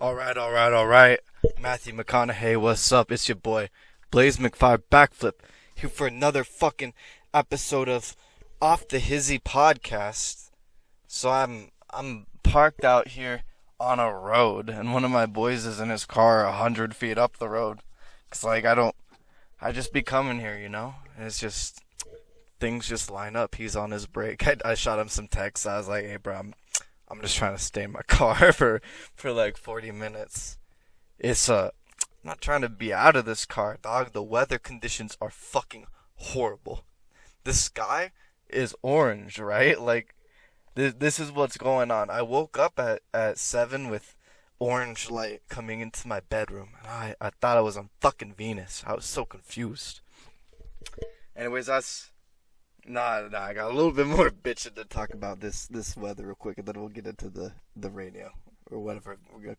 All right. Matthew McConaughey, what's up? It's your boy, Blaze McFire Backflip, here for another fucking episode of Off the Hizzy podcast. So I'm parked out here on a road, and one of my boys is in his car 100 feet up the road. Cause I just be coming here, you know? And it's just, things just line up. He's on his break. I shot him some texts. I was like, hey bro, I'm just trying to stay in my car for like 40 minutes. I'm not trying to be out of this car, dog. The weather conditions are fucking horrible. The sky is orange, right? Like, this is what's going on. I woke up at 7 with orange light coming into my bedroom, and I thought I was on fucking Venus. I was so confused. Anyways, Nah, I got a little bit more bitching to talk about this weather real quick, and then we'll get into the radio, or whatever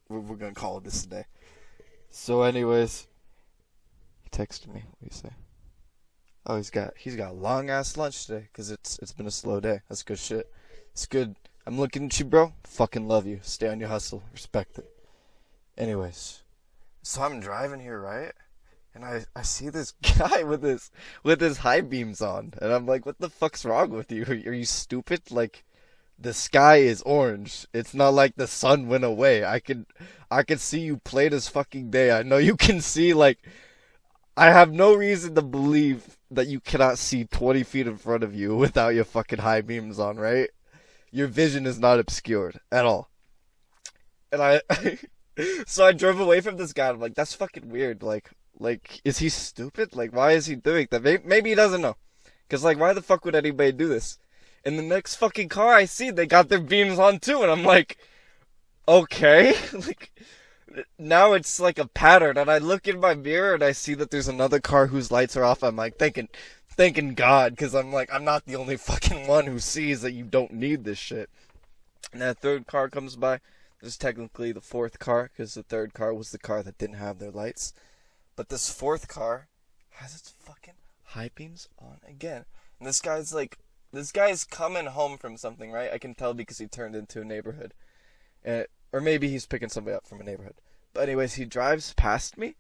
we're gonna call it this today. So anyways, he texted me. What do you say? Oh, he's got a long ass lunch today, cause it's been a slow day. That's good shit. It's good. I'm looking at you, bro. Fucking love you. Stay on your hustle. Respect it. Anyways, so I'm driving here, right? And I see this guy with his high beams on, and I'm like, what the fuck's wrong with you? Are you stupid? Like, the sky is orange. It's not like the sun went away. I could see you play this fucking day. I know you can see, like, I have no reason to believe that you cannot see 20 feet in front of you without your fucking high beams on, right? Your vision is not obscured at all. And so I drove away from this guy. I'm like, that's fucking weird. Like, is he stupid? Like, why is he doing that? Maybe he doesn't know. Because, like, why the fuck would anybody do this? In the next fucking car I see, they got their beams on too, and I'm like, okay. Like, now it's like a pattern, and I look in my mirror and I see that there's another car whose lights are off. I'm like, thanking God, because I'm like, I'm not the only fucking one who sees that you don't need this shit. And then a third car comes by. This is technically the fourth car, because the third car was the car that didn't have their lights. But this fourth car has its fucking high beams on again. And this guy's coming home from something, right? I can tell because he turned into a neighborhood. Or maybe he's picking somebody up from a neighborhood. But anyways, he drives past me,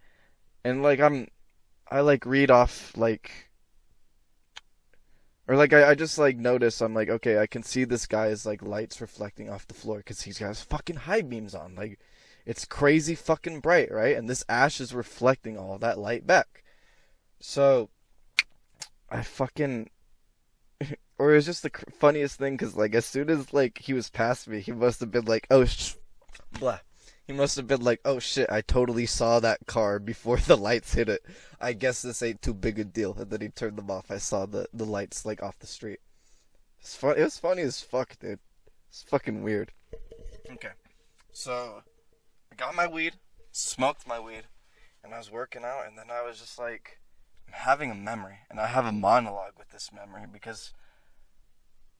and like I like read off like, or like I just like notice, I'm like, okay, I can see this guy's like lights reflecting off the floor because he's got his fucking high beams on. Like, it's crazy fucking bright, right? And this ash is reflecting all that light back. So, I fucking... Or it was just the funniest thing, because, like, as soon as, like, he was past me, he must have been like, blah. He must have been like, oh shit, I totally saw that car before the lights hit it. I guess this ain't too big a deal. And then he turned them off. I saw the lights, like, off the street. It was funny as fuck, dude. It's fucking weird. Okay. So... I got my weed, smoked my weed, and I was working out, and then I was just like, I'm having a memory, and I have a monologue with this memory, because,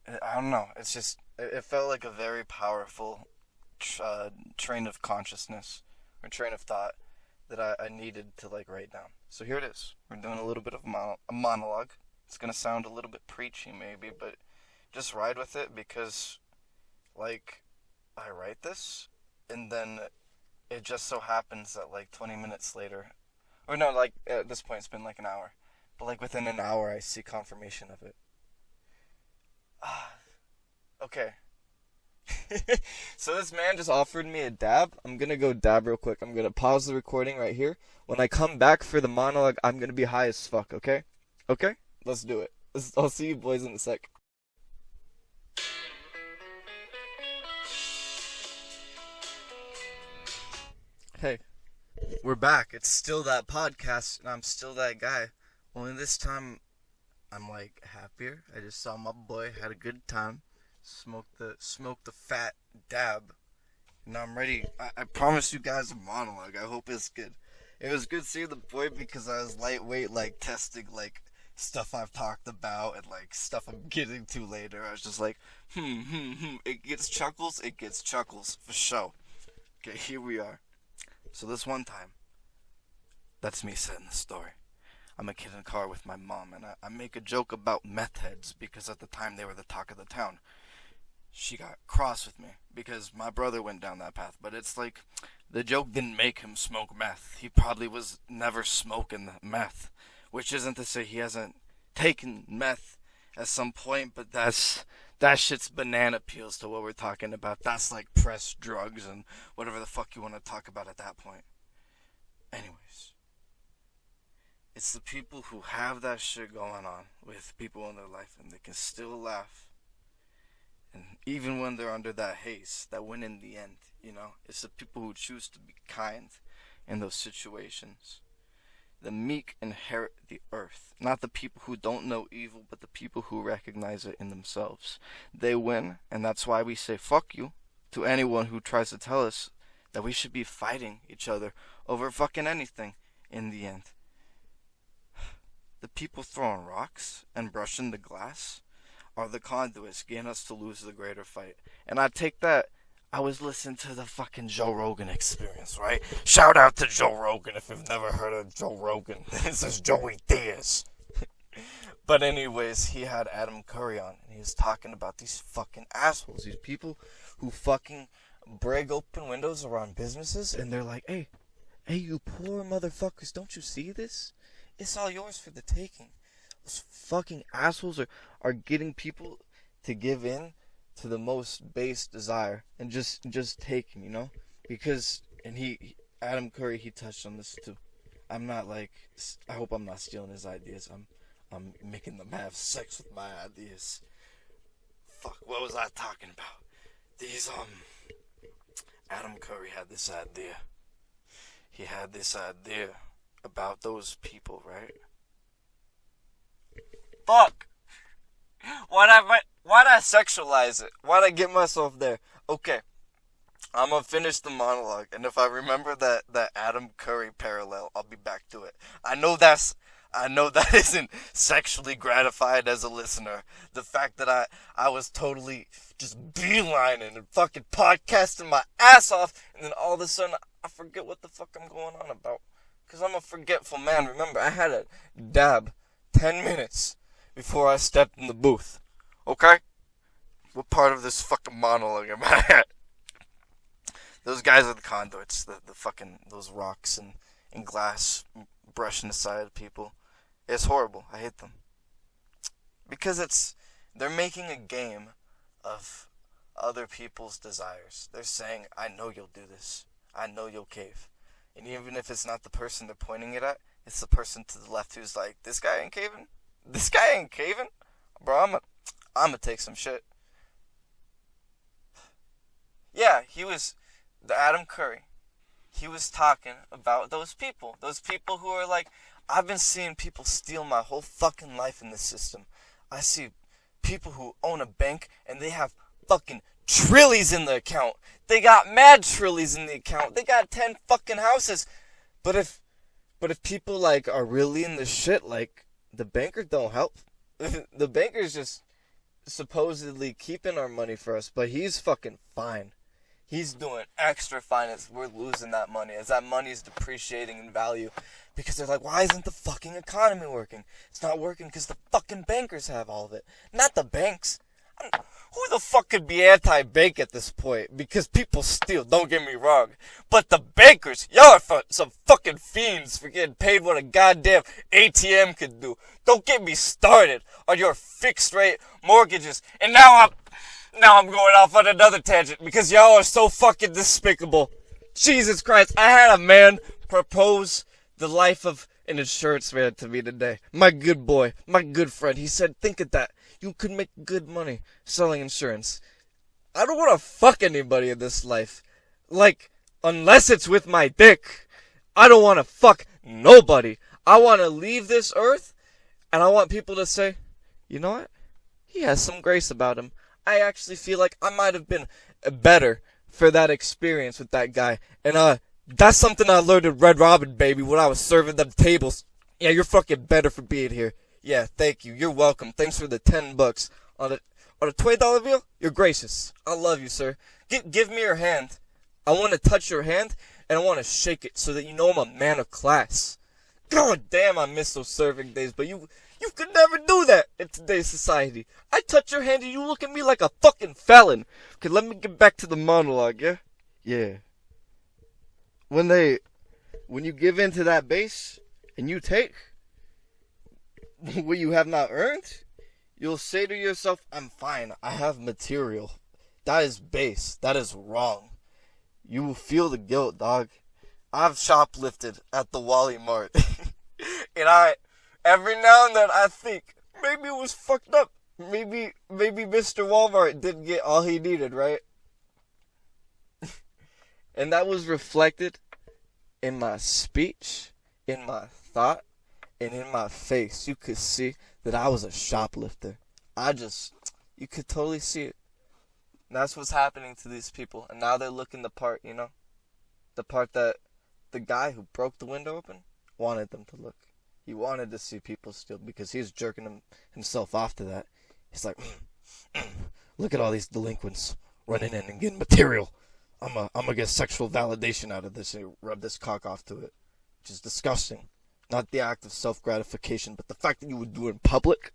I don't know, it's just, it felt like a very powerful train of consciousness, or train of thought, that I needed to, like, write down. So here it is. We're doing a little bit of a monologue. It's gonna sound a little bit preachy, maybe, but just ride with it, because, like, I write this, and then... It just so happens that, like, 20 minutes later... Or no, like, at this point it's been, like, an hour. But, like, within an hour I see confirmation of it. Okay. So this man just offered me a dab. I'm gonna go dab real quick. I'm gonna pause the recording right here. When I come back for the monologue, I'm gonna be high as fuck, okay? Okay? Let's do it. I'll see you boys in a sec. Hey, we're back. It's still that podcast, and I'm still that guy. Only this time, I'm like happier. I just saw my boy, had a good time, smoked the fat dab. Now I'm ready. I promised you guys a monologue. I hope it's good. It was good seeing the boy because I was lightweight, like testing like stuff I've talked about and like stuff I'm getting to later. I was just like, It gets chuckles for sure. Okay, here we are. So this one time, that's me setting the story. I'm a kid in a car with my mom, and I make a joke about meth heads because at the time they were the talk of the town. She got cross with me because my brother went down that path, but it's like The joke didn't make him smoke meth. He probably was never smoking meth. Which isn't to say he hasn't taken meth at some point, but that shit's banana peels to what we're talking about. That's like pressed drugs and whatever the fuck you want to talk about at that point. Anyways, it's the people who have that shit going on with people in their life and they can still laugh. And even when they're under that haze, that win in the end, it's the people who choose to be kind in those situations. The meek inherit the earth, not the people who don't know evil, but the people who recognize it in themselves. They win, and that's why we say fuck you to anyone who tries to tell us that we should be fighting each other over fucking anything in the end. The people throwing rocks and brushing the glass are the conduits getting us to lose the greater fight. And I take that. I was listening to the fucking Joe Rogan Experience, right? Shout out to Joe Rogan if you've never heard of Joe Rogan. This is Joey Diaz. But anyways, he had Adam Curry on, and he was talking about these fucking assholes. These people who fucking break open windows around businesses, and they're like, hey, you poor motherfuckers, don't you see this? It's all yours for the taking. Those fucking assholes are getting people to give in to the most base desire and just taking, because Adam Curry, he touched on this too. I'm not like, I hope I'm not stealing his ideas. I'm making them have sex with my ideas. Fuck, what was I talking about? Adam Curry had this idea. He had this idea about those people, right? Fuck! Why'd I sexualize it? Why'd I get myself there? Okay, I'm gonna finish the monologue, and if I remember that Adam Curry parallel, I'll be back to it. I know that isn't sexually gratified as a listener. The fact that I was totally just beelining and fucking podcasting my ass off, and then all of a sudden I forget what the fuck I'm going on about. Cause I'm a forgetful man. Remember, I had a dab 10 minutes before I stepped in the booth. Okay? What part of this fucking monologue am I at? Those guys are the conduits. The fucking, those rocks and glass brushing the side of people. It's horrible. I hate them. Because they're making a game of other people's desires. They're saying, I know you'll do this. I know you'll cave. And even if it's not the person they're pointing it at, it's the person to the left who's like, this guy ain't caving? This guy ain't caving? Bro, I'm gonna take some shit. Yeah, the Adam Curry. He was talking about those people who are like, I've been seeing people steal my whole fucking life in this system. I see people who own a bank and they have fucking trillies in the account. They got mad trillies in the account. They got 10 fucking houses. But if people like are really in the shit, like the banker don't help. The banker's just supposedly keeping our money for us, but he's fucking fine. He's doing extra fine as we're losing that money, as that money is depreciating in value. Because they're like, why isn't the fucking economy working? It's not working because the fucking bankers have all of it. Not the banks. Who the fuck could be anti-bank at this point? Because people steal, don't get me wrong. But the bankers, y'all are some fucking fiends for getting paid what a goddamn ATM could do. Don't get me started on your fixed rate mortgages. And now I'm going off on another tangent because y'all are so fucking despicable. Jesus Christ, I had a man propose the life of an insurance man to me today. My good boy, my good friend. He said, think of that. You could make good money selling insurance. I don't want to fuck anybody in this life. Like, unless it's with my dick. I don't want to fuck nobody. I want to leave this earth, and I want people to say, you know what? He has some grace about him. I actually feel like I might have been better for that experience with that guy. And that's something I learned in Red Robin, baby, when I was serving them tables. Yeah, you're fucking better for being here. Yeah, thank you. You're welcome. Thanks for the $10 on a $20 bill. You're gracious. I love you, sir. Give me your hand. I want to touch your hand, and I want to shake it so that you know I'm a man of class. God damn, I miss those serving days, but you could never do that in today's society. I touch your hand and you look at me like a fucking felon. Okay, let me get back to the monologue, yeah? Yeah. when you give in to that base and you take what you have not earned, you'll say to yourself, I'm fine. I have material. That is base. That is wrong. You will feel the guilt, dog. I've shoplifted at the Wally Mart. And every now and then I think, maybe it was fucked up. Maybe Mr. Walmart didn't get all he needed, right? And that was reflected in my speech, in my thought, and in my face. You could see that I was a shoplifter. You could totally see it. And that's what's happening to these people. And now they're looking the part, you know? The part that the guy who broke the window open wanted them to look. He wanted to see people steal because he was jerking himself off to that. He's like, look at all these delinquents running in and getting material. I'm gonna get sexual validation out of this and rub this cock off to it. Which is disgusting. Not the act of self-gratification, but the fact that you would do it in public.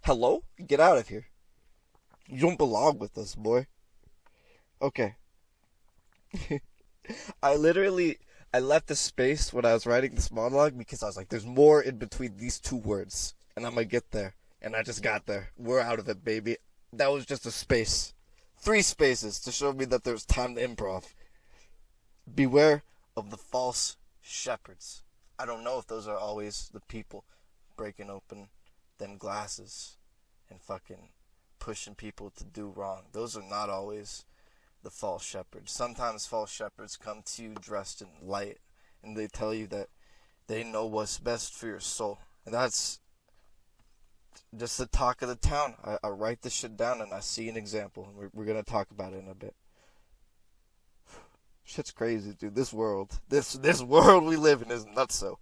Hello? Get out of here. You don't belong with us, boy. Okay. I left the space when I was writing this monologue because I was like, there's more in between these two words. And I'm gonna get there. And I just got there. We're out of it, baby. That was just a space. 3 spaces to show me that there's time to improv. Beware of the false shepherds. I don't know if those are always the people breaking open them glasses and fucking pushing people to do wrong. Those are not always the false shepherds. Sometimes false shepherds come to you dressed in light and they tell you that they know what's best for your soul. And that's just the talk of the town. I write this shit down and I see an example, and we're gonna talk about it in a bit. Shit's crazy, dude. This world we live in is nutso.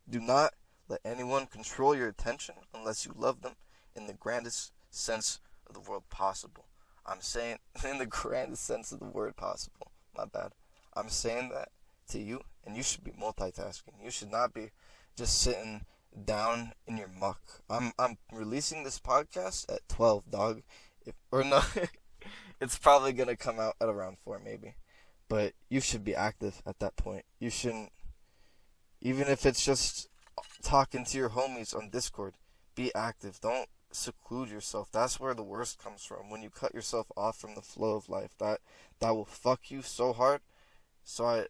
Do not let anyone control your attention unless you love them in the grandest sense of the word possible. I'm saying in the grandest sense of the word possible. My bad. I'm saying that to you, and you should be multitasking. You should not be just sitting down in your muck. I'm releasing this podcast at 12, dog. It's probably gonna come out at around 4 maybe. But you should be active at that point. You shouldn't, even if it's just talking to your homies on Discord, be active. Don't seclude yourself. That's where the worst comes from. When you cut yourself off from the flow of life, that will fuck you so hard. So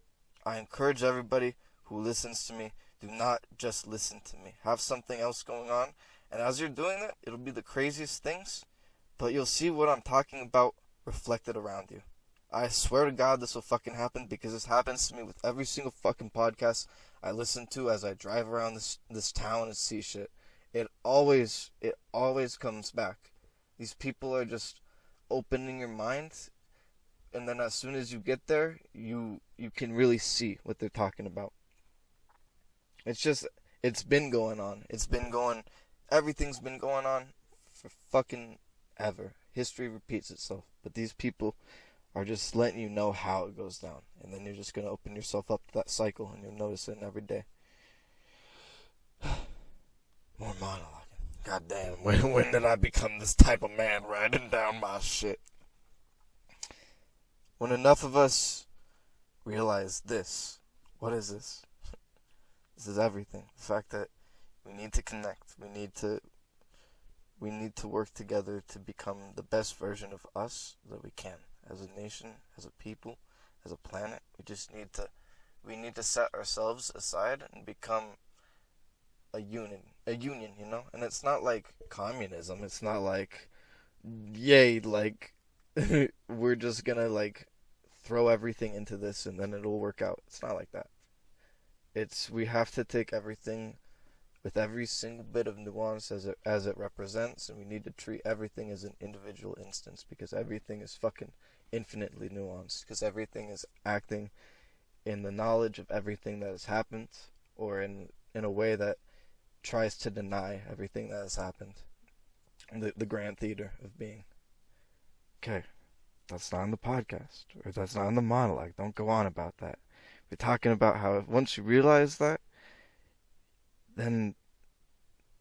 I encourage everybody who listens to me, do not just listen to me. Have something else going on. And as you're doing that, it'll be the craziest things, but you'll see what I'm talking about reflected around you. I swear to God this will fucking happen, because this happens to me with every single fucking podcast I listen to as I drive around this town and see shit. It always comes back. These people are just opening your mind, and then as soon as you get there, you can really see what they're talking about. It's been going on. Everything's been going on for fucking ever. History repeats itself. But these people are just letting you know how it goes down. And then you're just going to open yourself up to that cycle, and you'll notice it every day. More monologuing. Goddamn, when did I become this type of man writing down my shit? When enough of us realize this. What is this? This is everything. The fact that we need to connect. We need to work together to become the best version of us that we can. As a nation, as a people, as a planet. We need to set ourselves aside and become a union, you know? And it's not like communism. It's not like, yay, like, we're just gonna, like, throw everything into this and then it'll work out. It's not like that. We have to take everything with every single bit of nuance as it represents, and we need to treat everything as an individual instance, because everything is fucking infinitely nuanced, because everything is acting in the knowledge of everything that has happened, or in a way that tries to deny everything that has happened. The grand theater of being. Okay, that's not in the podcast, or that's not in the monologue. Don't go on about that. We're talking about how once you realize that, then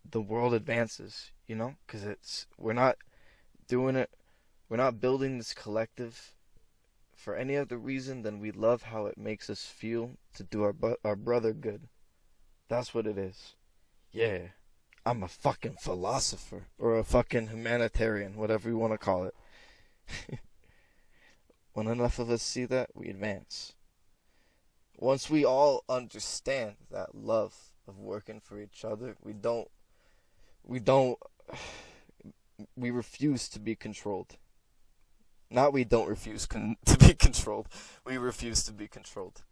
the world advances, you know? Because we're not doing it, we're not building this collective for any other reason than we love how it makes us feel to do our brother good. That's what it is. Yeah, I'm a fucking philosopher or a fucking humanitarian, whatever you want to call it. When enough of us see that, we advance. Once we all understand that love of working for each other, we refuse to be controlled. Not we don't refuse to be controlled. We refuse to be controlled.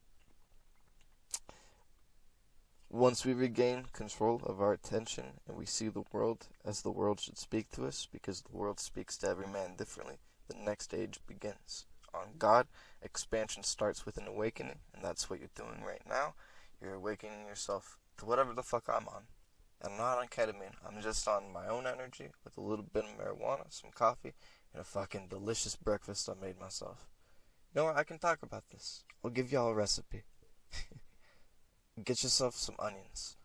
Once we regain control of our attention and we see the world as the world should speak to us, because the world speaks to every man differently, the next age begins. On God, expansion starts with an awakening, and that's what you're doing right now. You're awakening yourself to whatever the fuck I'm on. I'm not on ketamine. I'm just on my own energy with a little bit of marijuana, some coffee, and a fucking delicious breakfast I made myself. You know what? I can talk about this. I'll give y'all a recipe. Get yourself some onions.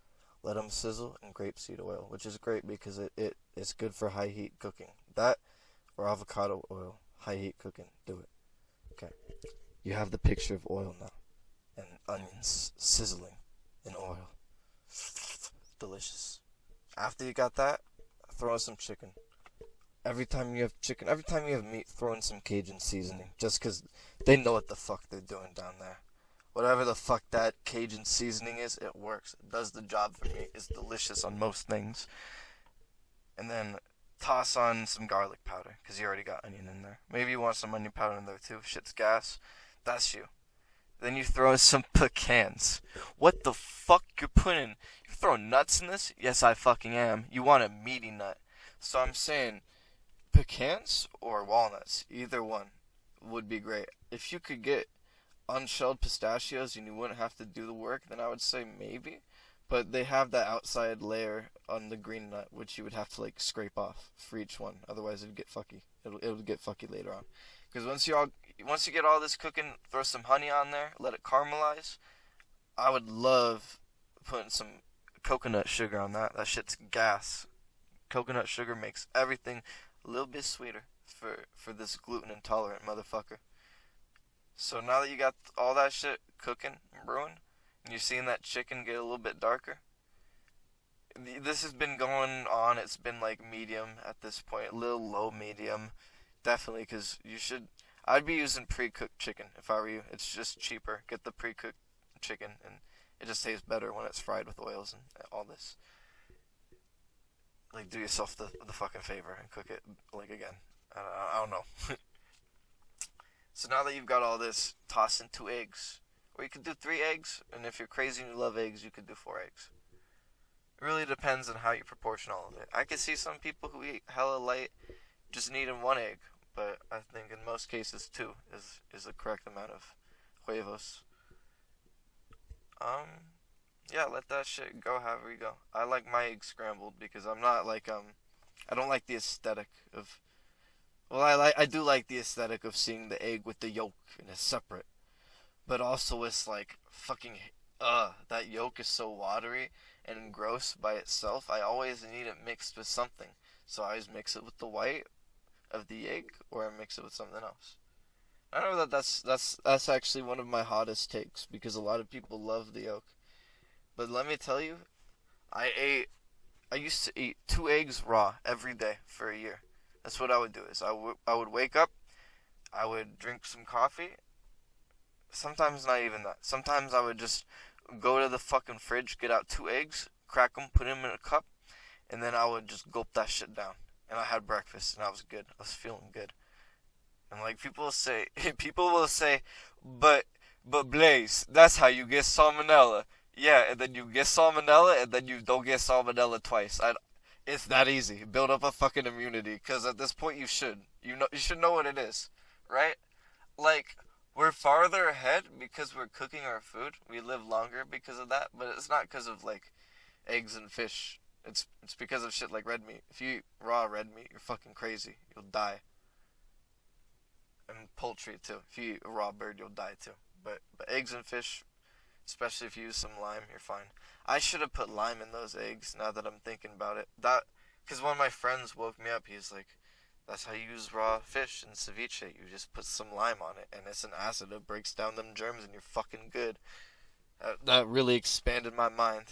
Let them sizzle in grapeseed oil, which is great because it's good for high heat cooking. That or avocado oil, high heat cooking. Do it. Okay. You have the picture of oil now. And onions sizzling in oil. Delicious. After you got that, throw in some chicken. Every time you have meat, throw in some Cajun seasoning. Just because they know what the fuck they're doing down there. Whatever the fuck that Cajun seasoning is, it works. It does the job for me. It's delicious on most things. And then toss on some garlic powder, because you already got onion in there. Maybe you want some onion powder in there too. Shit's gas. That's you. Then you throw in some pecans. What the fuck you're putting? You throwing nuts in this? Yes, I fucking am. You want a meaty nut. So I'm saying pecans or walnuts. Either one would be great. If you could get unshelled pistachios and you wouldn't have to do the work, then I would say maybe. But they have that outside layer on the green nut, which you would have to like scrape off for each one. Otherwise, it'd get fucky. It'll get fucky later on. Because once you get all this cooking, throw some honey on there, let it caramelize. I would love putting some coconut sugar on that. That shit's gas. Coconut sugar makes everything a little bit sweeter for this gluten intolerant motherfucker. So now that you got all that shit cooking and brewing, and you're seeing that chicken get a little bit darker, this has been going on. It's been like medium at this point, a little low medium, definitely, because I'd be using pre-cooked chicken if I were you. It's just cheaper. Get the pre-cooked chicken, and it just tastes better when it's fried with oils and all this. Like, do yourself the fucking favor and cook it, like, again. I don't know. So now that you've got all this, toss in 2 eggs. Or you could do 3 eggs, and if you're crazy and you love eggs, you could do 4 eggs. It really depends on how you proportion all of it. I could see some people who eat hella light just needing 1 egg, but I think in most cases 2 is the correct amount of huevos. Yeah, let that shit go however you go. I like my eggs scrambled because I'm not like, I don't like the aesthetic of, well, I do like the aesthetic of seeing the egg with the yolk and it's separate. But also it's like, fucking, that yolk is so watery and gross by itself. I always need it mixed with something. So I always mix it with the white of the egg, or I mix it with something else. I know that's actually one of my hottest takes, because a lot of people love the yolk. But let me tell you, I used to eat 2 eggs raw every day for a year. That's what I would do. Is I would wake up, I would drink some coffee. Sometimes not even that. Sometimes I would just go to the fucking fridge, get out 2 eggs, crack them, put them in a cup, and then I would just gulp that shit down. And I had breakfast, and I was good. I was feeling good. And like people will say, but Blaze, that's how you get salmonella. Yeah, and then you get salmonella, and then you don't get salmonella twice. It's that easy. Build up a fucking immunity, because at this point you should know what it is, right? Like, we're farther ahead because we're cooking our food. We live longer because of that, but it's not because of like eggs and fish. It's because of shit like red meat. If you eat raw red meat, you're fucking crazy. You'll die. And poultry too. If you eat a raw bird, you'll die too. But eggs and fish, especially if you use some lime, you're fine. I should have put lime in those eggs now that I'm thinking about it. Because one of my friends woke me up. He's like, That's how you use raw fish in ceviche. You just put some lime on it, and it's an acid. It breaks down them germs, and you're fucking good. That really expanded my mind.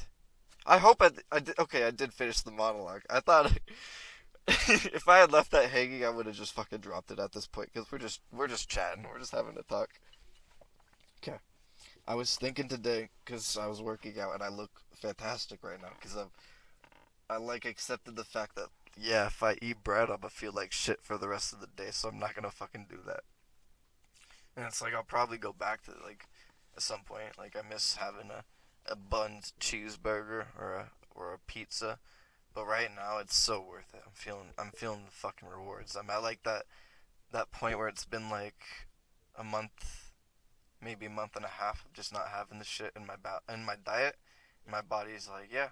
I hope I did. Okay, I did finish the monologue. I thought if I had left that hanging, I would have just fucking dropped it at this point because we're just chatting. We're just having a talk. Okay. I was thinking today because I was working out and I look fantastic right now because I like accepted the fact that yeah, if I eat bread, I'm gonna feel like shit for the rest of the day, so I'm not gonna fucking do that. And it's like I'll probably go back to like at some point. Like I miss having a bunned cheeseburger or a pizza, but right now it's so worth it. I'm feeling the fucking rewards. I'm at like that point where it's been like a month, maybe a month and a half of just not having the shit in my diet. And my body's like, yeah,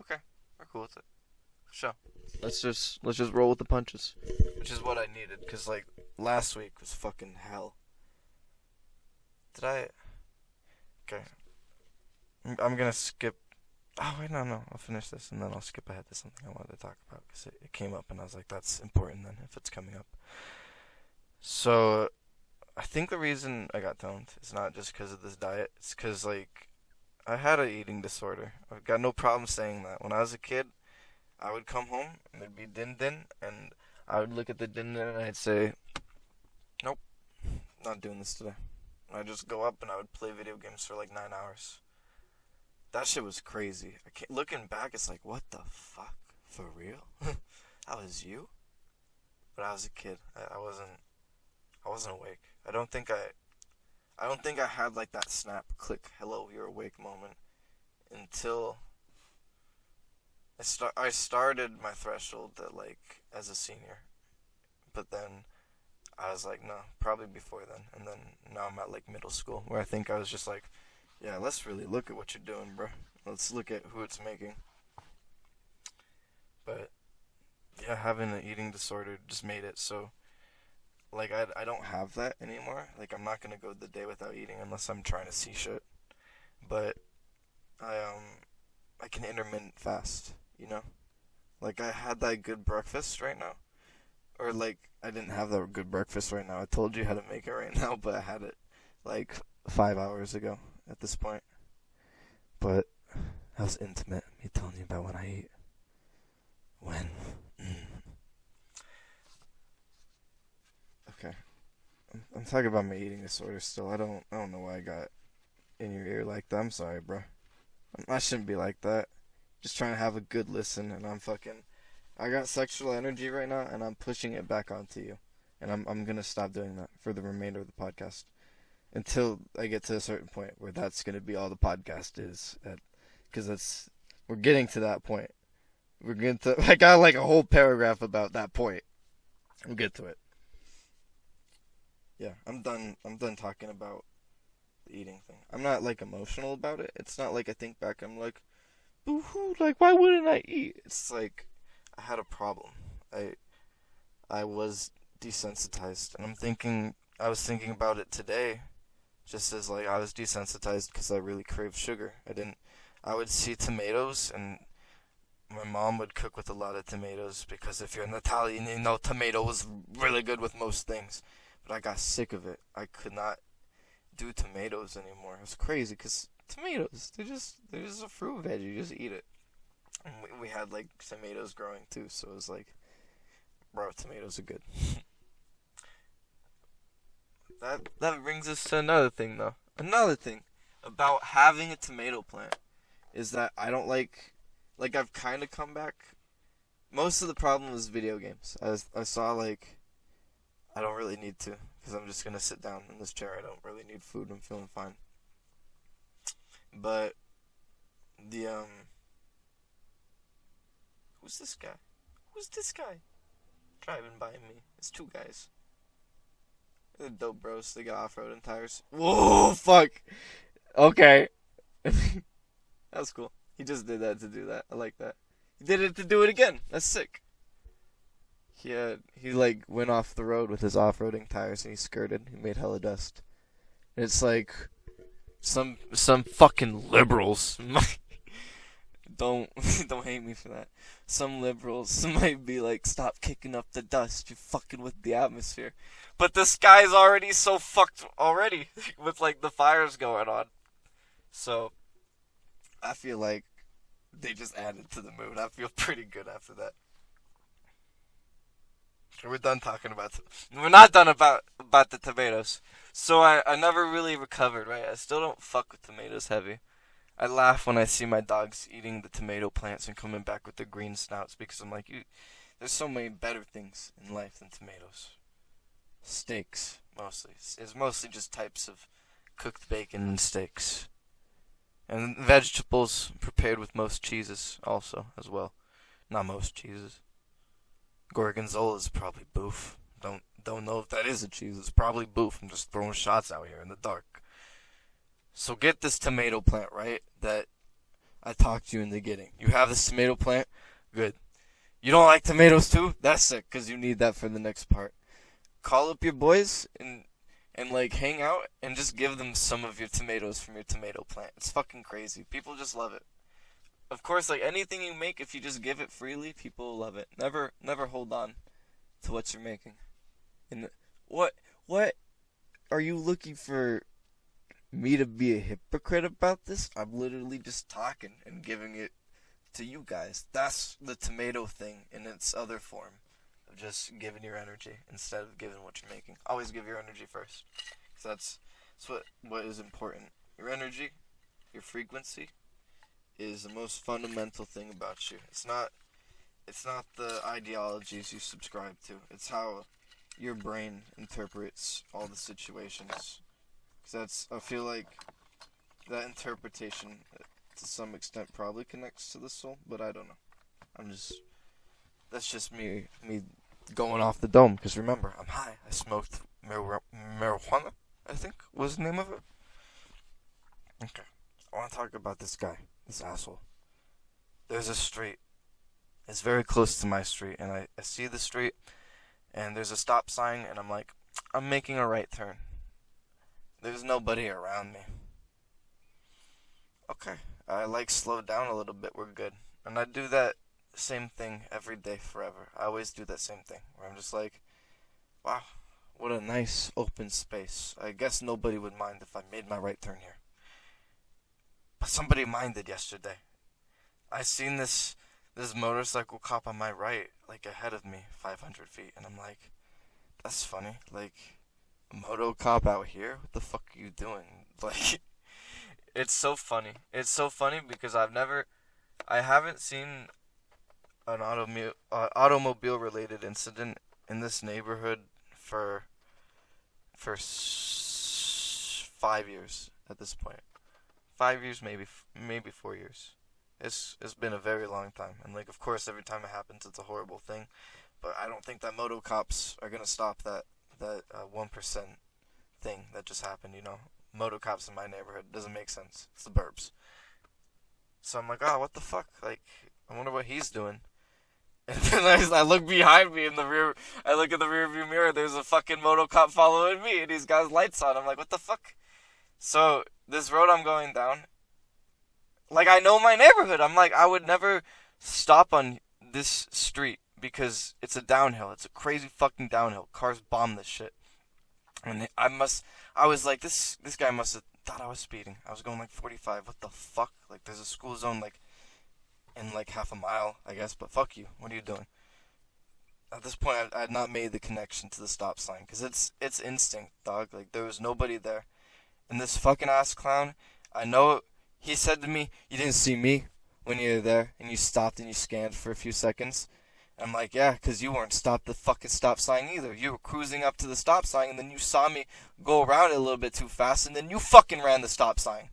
okay, we're cool with it. Sure. Let's just roll with the punches, which is what I needed. Cause like last week was fucking hell. Did I? Okay. I'm gonna skip. Oh wait, no. I'll finish this and then I'll skip ahead to something I wanted to talk about because it came up and I was like, that's important then if it's coming up. So I think the reason I got toned is not just because of this diet. It's because like I had an eating disorder. I've got no problem saying that. When I was a kid, I would come home and there'd be din din, and I would look at the din din and I'd say, nope, not doing this today. And I'd just go up and I would play video games for like 9 hours. That shit was crazy. Looking back, it's like, what the fuck? For real? That was you? But I was a kid. I wasn't awake. I don't think I had like that snap, click, hello, you're awake moment until I started my threshold at like as a senior, but then I was like, no, probably before then, and then now I'm at like middle school where I think I was just like, yeah, let's really look at what you're doing, bro. Let's look at who it's making. But yeah, having an eating disorder just made it so like I don't have that anymore. Like I'm not gonna go the day without eating unless I'm trying to see shit. But I can intermittent fast, you know? Like I had that good breakfast right now. Or like I didn't have that good breakfast right now. I told you how to make it right now, but I had it like 5 hours ago at this point. But that was intimate, me telling you about when I eat. When? Okay. I'm talking about my eating disorder still. I don't know why I got in your ear like that. I'm sorry, bro. I shouldn't be like that. Just trying to have a good listen, and I got sexual energy right now, and I'm pushing it back onto you. And I'm gonna stop doing that for the remainder of the podcast. Until I get to a certain point where that's gonna be all the podcast is. Because we're getting to that point. I got like a whole paragraph about that point. We'll get to it. Yeah, I'm done talking about the eating thing. I'm not like emotional about it. It's not like I think back, I'm like, boo-hoo, like why wouldn't I eat? It's like I had a problem. I was desensitized, and I was thinking about it today, just as like I was desensitized because I really craved sugar. I would see tomatoes, and my mom would cook with a lot of tomatoes because if you're an Italian, you know tomato is really good with most things. But I got sick of it. I could not do tomatoes anymore. It was crazy because tomatoes, they're just a fruit veg. You just eat it. And we had like tomatoes growing too, so it was like, bro, tomatoes are good. That brings us to another thing though. Another thing about having a tomato plant is that I don't like I've kind of come back. Most of the problem was video games. I saw like I don't really need to because I'm just gonna sit down in this chair. I don't really need food. I'm feeling fine. But the who's this guy? Who's this guy driving by me? It's two guys. They're dope bros. They got off-roading tires. Whoa, fuck. Okay. That's cool. He just did that to do that. I like that. He did it to do it again. That's sick. He like went off the road with his off-roading tires and he skirted. He made hella dust. And it's like some fucking liberals don't don't hate me for that. Some liberals might be like, stop kicking up the dust, you're fucking with the atmosphere. But the sky's already so fucked already with like the fires going on. So I feel like they just added to the mood. I feel pretty good after that. We're done talking about. We're not done about the tomatoes. So I never really recovered. Right, I still don't fuck with tomatoes heavy. I laugh when I see my dogs eating the tomato plants and coming back with their green snouts because I'm like, there's so many better things in life than tomatoes. Steaks, mostly. It's mostly just types of cooked bacon and steaks. And vegetables prepared with most cheeses also, as well. Not most cheeses. Gorgonzola is probably boof. Don't know if that is a cheese. It's probably boof. I'm just throwing shots out here in the dark. So get this tomato plant, right? That I talked you into getting. You have this tomato plant? Good. You don't like tomatoes too? That's sick, because you need that for the next part. Call up your boys and like hang out and just give them some of your tomatoes from your tomato plant. It's fucking crazy. People just love it. Of course, like anything you make, if you just give it freely, people will love it. Never hold on to what you're making. And what are you looking for me to be a hypocrite about this? I'm literally just talking and giving it to you guys. That's the tomato thing in its other form of just giving your energy instead of giving what you're making. Always give your energy first. Because that's what is important. Your energy, your frequency is the most fundamental thing about you. It's not the ideologies you subscribe to. It's how your brain interprets all the situations. Because I feel like that interpretation to some extent probably connects to the soul, but I don't know. That's just me going off the dome, because remember, I'm high. I smoked marijuana, I think was the name of it. Okay, I want to talk about this guy, this asshole. There's a street. It's very close to my street, and I see the street, and there's a stop sign, and I'm like, I'm making a right turn. There's nobody around me. Okay, I slow down a little bit, we're good. And I do that same thing every day forever. I always do that same thing, where I'm just like, wow, what a nice open space. I guess nobody would mind if I made my right turn here. But somebody minded yesterday. I seen this motorcycle cop on my right, like ahead of me, 500 feet, and I'm like, that's funny. Like, a moto cop out here? What the fuck are you doing? Like, it's so funny. It's so funny because I haven't seen an automobile related incident in this neighborhood for 5 years at this point. 5 years, maybe 4 years. It's been a very long time, and like, of course, every time it happens, it's a horrible thing. But I don't think that moto cops are gonna stop that 1% thing that just happened. Moto cops in my neighborhood doesn't make sense. It's the burbs. So I'm like, oh, what the fuck? Like, I wonder what he's doing. And then I look behind me in the rear. I look in the rear view mirror. There's a fucking moto cop following me, and he's got his lights on. I'm like, what the fuck? So this road I'm going down, like, I know my neighborhood. I'm like, I would never stop on this street because it's a downhill. It's a crazy fucking downhill. Cars bomb this shit. And I was like, this guy must have thought I was speeding. I was going like 45. What the fuck? Like, there's a school zone like in like half a mile, I guess. But fuck you. What are you doing? At this point, I had not made the connection to the stop sign because it's instinct, dog. Like, there was nobody there. And this fucking ass clown, I know, he said to me, you didn't see me when you were there, and you stopped and you scanned for a few seconds. And I'm like, yeah, because you weren't stopped the fucking stop sign either. You were cruising up to the stop sign, and then you saw me go around it a little bit too fast, and then you fucking ran the stop sign.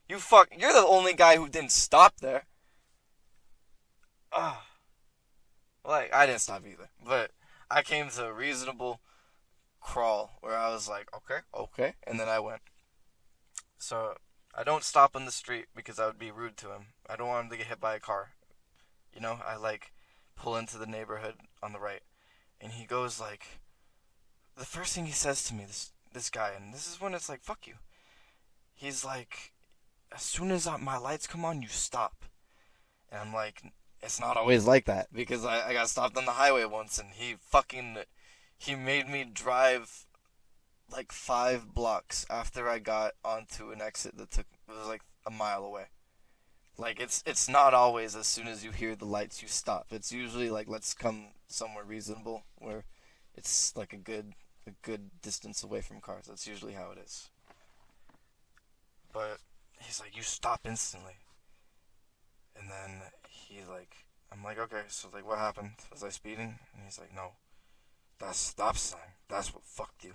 You're the only guy who didn't stop there. Like, I didn't stop either. But I came to a reasonable crawl where I was like, okay, and then I went. So I don't stop on the street because I would be rude to him. I don't want him to get hit by a car. I like pull into the neighborhood on the right, and he goes like, the first thing he says to me, this guy, and this is when it's like, fuck you. He's like, as soon as my lights come on, you stop. And I'm like, it's not always like that, because I got stopped on the highway once, and he made me drive like 5 blocks after I got onto an exit that it was like a mile away. Like, it's not always as soon as you hear the lights you stop. It's usually like, let's come somewhere reasonable where it's like a good distance away from cars. That's usually how it is. But he's like, you stop instantly. And then I'm like, okay, so like, what happened? Was I speeding? And he's like, no, that stop sign, that's what fucked you.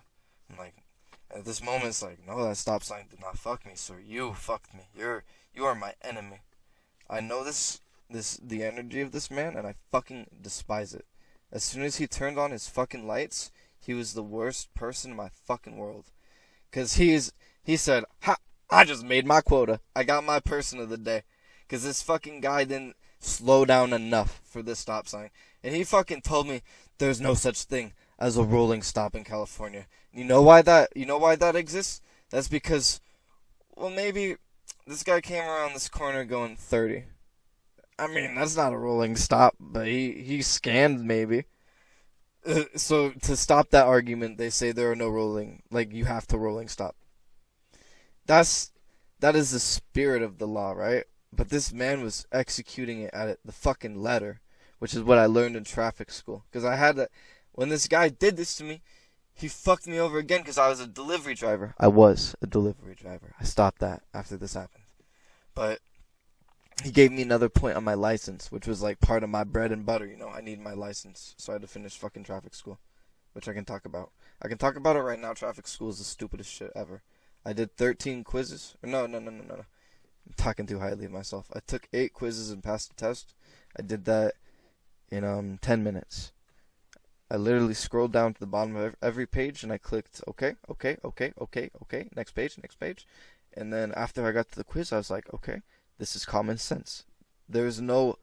I'm like, at this moment, it's like, no, that stop sign did not fuck me, sir. You fucked me. You are my enemy. I know the energy of this man, and I fucking despise it. As soon as he turned on his fucking lights, he was the worst person in my fucking world. 'Cause he said, ha, I just made my quota. I got my person of the day. 'Cause this fucking guy didn't slow down enough for this stop sign. And he fucking told me there's no such thing as a rolling stop in California. You know why that exists? That's because, well, maybe this guy came around this corner going 30. I mean, that's not a rolling stop, but he scanned maybe. So to stop that argument, they say there are no rolling, like you have to rolling stop. That is the spirit of the law, right? But this man was executing it at the fucking letter, which is what I learned in traffic school. Because when this guy did this to me, he fucked me over again because I was a delivery driver. I was a delivery driver. I stopped that after this happened. But he gave me another point on my license, which was like part of my bread and butter. You know, I need my license, so I had to finish fucking traffic school, which I can talk about. I can talk about it right now. Traffic school is the stupidest shit ever. I did 13 quizzes. No. I'm talking too highly of myself. I took 8 quizzes and passed the test. I did that in 10 minutes. I literally scrolled down to the bottom of every page and I clicked okay, next page. And then after I got to the quiz, I was like, okay, this is common sense. There's no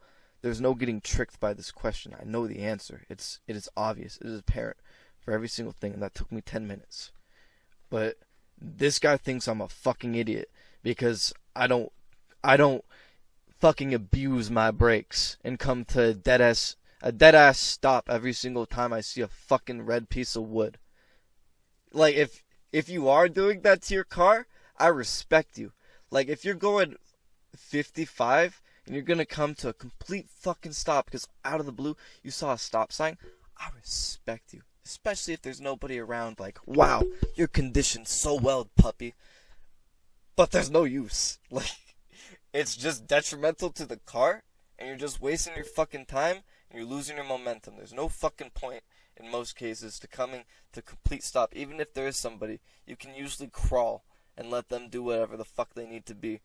getting tricked by this question. I know the answer. It is obvious. It is apparent for every single thing, and that took me 10 minutes. But this guy thinks I'm a fucking idiot because I don't fucking abuse my brakes and come to a dead ass stop every single time I see a fucking red piece of wood. Like, if you are doing that to your car, I respect you. Like, if you're going 55 and you're gonna come to a complete fucking stop because out of the blue you saw a stop sign, I respect you. Especially if there's nobody around. Like, wow, you're conditioned so well, puppy. But there's no use. Like, it's just detrimental to the car, and you're just wasting your fucking time, and you're losing your momentum. There's no fucking point, in most cases, to coming to complete stop. Even if there is somebody, you can usually crawl and let them do whatever the fuck they need to be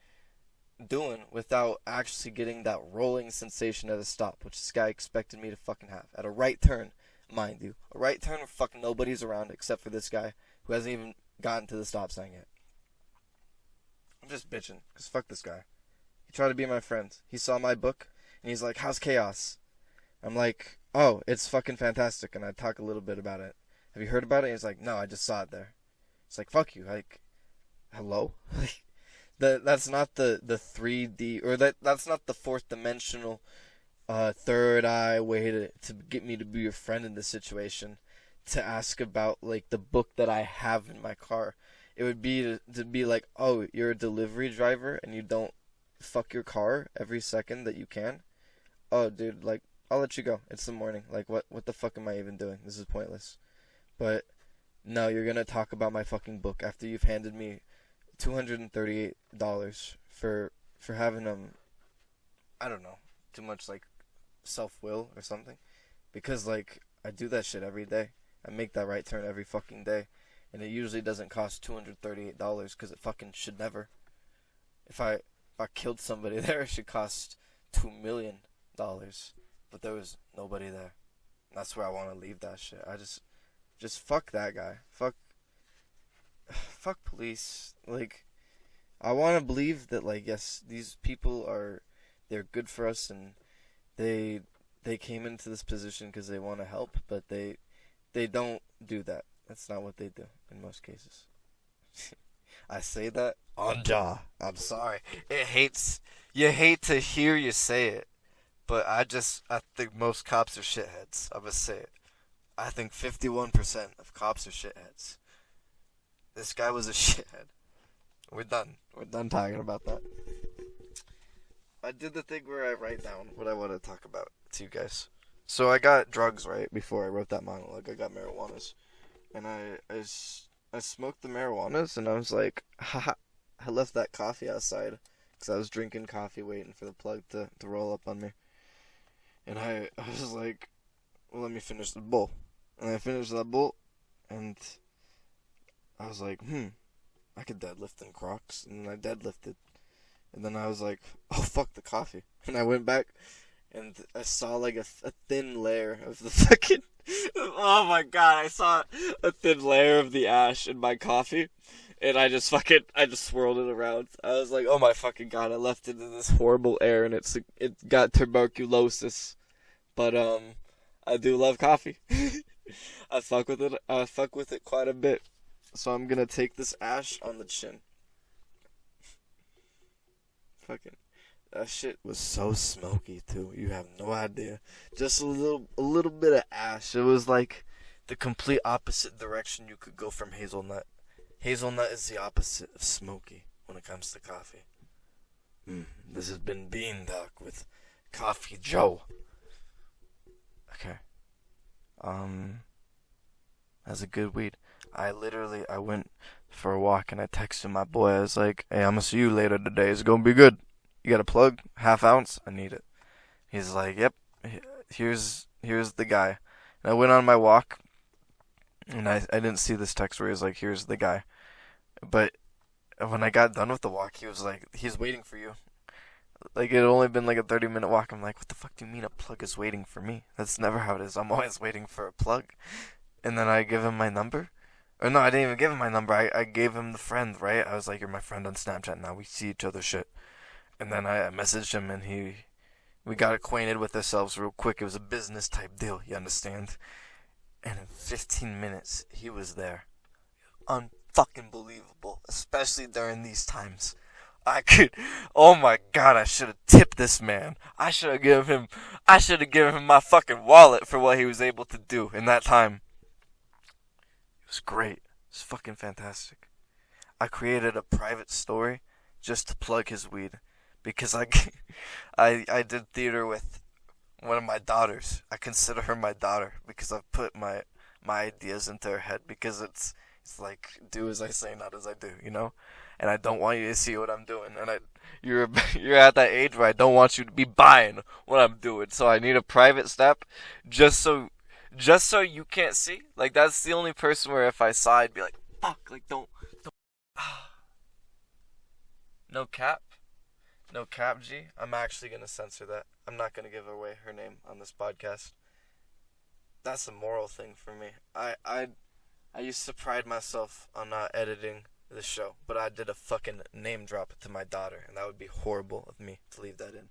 doing without actually getting that rolling sensation at a stop, which this guy expected me to fucking have. At a right turn, mind you. A right turn where fucking nobody's around except for this guy who hasn't even gotten to the stop sign yet. I'm just bitching, because fuck this guy. He tried to be my friend. He saw my book, and he's like, how's chaos? I'm like, oh, it's fucking fantastic, and I talk a little bit about it. Have you heard about it? He's like, no, I just saw it there. It's like, fuck you. Like, hello? That's not the 3D, or that's not the fourth dimensional third eye way to get me to be your friend in this situation, to ask about, like, the book that I have in my car. It would be to be like, oh, you're a delivery driver and you don't fuck your car every second that you can? Oh, dude, like, I'll let you go. It's the morning. Like, what the fuck am I even doing? This is pointless. But no, you're gonna talk about my fucking book after you've handed me $238 for having I don't know, too much like self-will or something. Because, like, I do that shit every day. I make that right turn every fucking day. And it usually doesn't cost $238 because it fucking should never. If I killed somebody there, it should cost $2 million. But there was nobody there. And that's where I want to leave that shit. I just fuck that guy. Fuck police. Like, I want to believe that, like, yes, these people they're good for us and they came into this position because they want to help, but they don't do that. That's not what they do in most cases. I say that on jaw. I'm sorry. You hate to hear you say it, But I think most cops are shitheads. I'm gonna say it. I think 51% of cops are shitheads. This guy was a shithead. We're done. We're done talking about that. I did the thing where I write down what I want to talk about to you guys. So I got drugs, right, before I wrote that monologue. I got marijuanas. And I smoked the marijuanas, and I was like, haha, I left that coffee outside. Because I was drinking coffee waiting for the plug to roll up on me. And I was like, well, let me finish the bowl. And I finished that bowl, and I was like, I could deadlift in Crocs. And I deadlifted. And then I was like, oh, fuck the coffee. And I went back, and I saw like a thin layer of the fucking... Oh my god, I saw a thin layer of the ash in my coffee. And I just swirled it around. I was like, oh my fucking god, I left it in this horrible air, and it got tuberculosis. But, I do love coffee. I fuck with it quite a bit. So I'm gonna take this ash on the chin. Fucking, that shit was so smoky too. You have no idea. Just a little bit of ash. It was like the complete opposite direction you could go from hazelnut. Hazelnut is the opposite of smoky when it comes to coffee. This has been Bean Talk with Coffee Joe. Okay. That's a good weed. I went for a walk and I texted my boy. I was like, hey, I'm gonna see you later today. It's gonna be good. You got a plug? Half ounce? I need it. He's like, yep, here's the guy. And I went on my walk, and I didn't see this text where he was like, here's the guy. But when I got done with the walk, he was like, he's waiting for you. Like, it had only been like a 30-minute walk. I'm like, what the fuck do you mean a plug is waiting for me? That's never how it is. I'm always waiting for a plug. And then I give him my number. Or no, I didn't even give him my number. I gave him the friend, right? I was like, you're my friend on Snapchat now. We see each other shit. And then I messaged him, and we got acquainted with ourselves real quick. It was a business type deal, you understand? And in 15 minutes, he was there. Unfucking believable, especially during these times. Oh my god, I should have tipped this man. I should have given him my fucking wallet for what he was able to do in that time. It was great. It was fucking fantastic. I created a private story just to plug his weed. Because I did theater with one of my daughters. I consider her my daughter because I've put my ideas into her head, because it's like, do as I say, not as I do, you know? And I don't want you to see what I'm doing. And you're at that age where I don't want you to be buying what I'm doing. So I need a private step just so you can't see. Like, that's the only person where if I saw, I'd be like, fuck, like, don't. No cap. No cap, G. I'm actually going to censor that. I'm not going to give away her name on this podcast. That's a moral thing for me. I used to pride myself on not editing the show, but I did a fucking name drop to my daughter, and that would be horrible of me to leave that in.